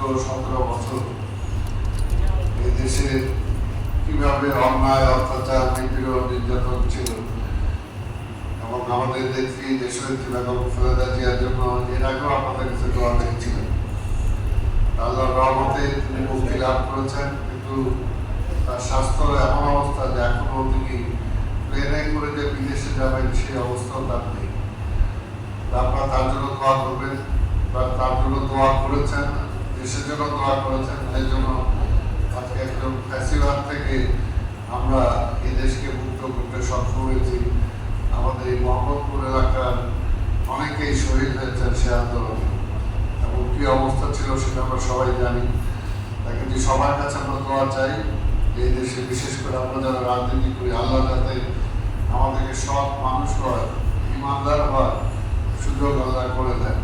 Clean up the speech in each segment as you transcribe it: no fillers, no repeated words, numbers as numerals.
17 বছর এই দেশে কিভাবে অন্যায় অত্যাচার নিপীড়ন নির্যাতন ছিল এবং আমাদের নেত্রী দেশনেত্রী বেগম খালেদা জিয়ার জন্য এর আগেও আপনাদের কাছে দোয়া রেখেছিলেন। আল্লাহর রহমতে তিনি মুক্তি লাভ করেছেন, কিন্তু তার স্বাস্থ্যের এমন অবস্থা যে এখনো তিনি প্লেনে করে যে বিদেশে যাবেন সেই অবস্থাও তার নেই। আপনারা তার জন্য দোয়া করবেন বা তার জন্য দোয়া করেছেন, দেশের জন্য দোয়া করেছেন। এই জন্য আজকে একদম ফ্যাসিবাদ থেকে আমরা এই দেশকে মুক্ত করতে সক্ষম হয়েছি। আমাদের এই মোহাম্মদপুর এলাকার অনেকেই শহীদ হয়েছেন সে আন্দোলনে, এবং কি অবস্থা ছিল সেটা আমরা সবাই জানি। কিন্তু সবার কাছে আমরা দোয়া চাই, এই দেশে বিশেষ করে আমরা যারা রাজনীতি করি, আল্লাহ যাতে আমাদেরকে সৎ মানুষ হয়, ইমানদার হয় সুযোগ আল্লাহ করে দেন।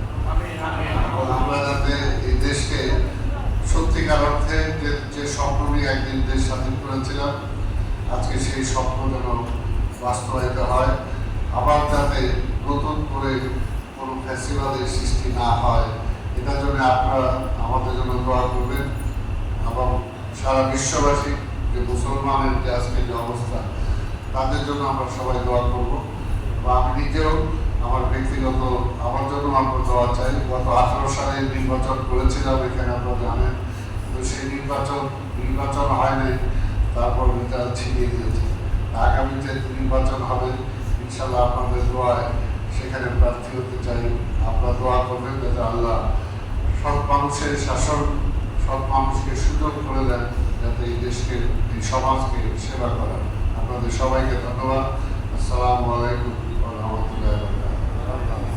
আমরা যাতে এই দেশকে সত্যিকার অর্থে যে স্বপ্ন নিয়ে একদিন দেশ স্বাধীন করেছিলাম, আজকে সেই স্বপ্ন যেন বাস্তবায়িত হয়। আবার যাতে নতুন করে কোনো ফ্যাসিবাদের সৃষ্টি না হয়, এটার জন্য আপনারা আমাদের জন্য দোয়া করবেন। এবং সারা বিশ্ববাসী যে মুসলমানের যে আজকে যে অবস্থা, তাদের জন্য আমরা সবাই দোয়া করব। বা আমি নিজেও আমার ব্যক্তিগত আমার জন্য আমরা দোয়া চাই। গত 18 সালে নির্বাচন করেছিলাম এখানে, আপনারা জানেন, তো সেই নির্বাচন হয় নাই, তারপর রেজাল্ট ছিনিয়ে দিয়েছে। আগামীতে নির্বাচন হবে, ইনশাল্লাহ আপনাদের দোয়ায় সেখানে প্রার্থী হতে চাই। আপনারা দোয়া করবেন যাতে আল্লাহ সব মানুষের শাসন, সব মানুষকে সুযোগ করে দেন যাতে এই দেশকে, এই সমাজকে সেবা করা। আপনাদের সবাইকে ধন্যবাদ। আসসালামু আলাইকুম ওয়া রাহমাতুল্লাহি ওয়া বারাকাতুহু।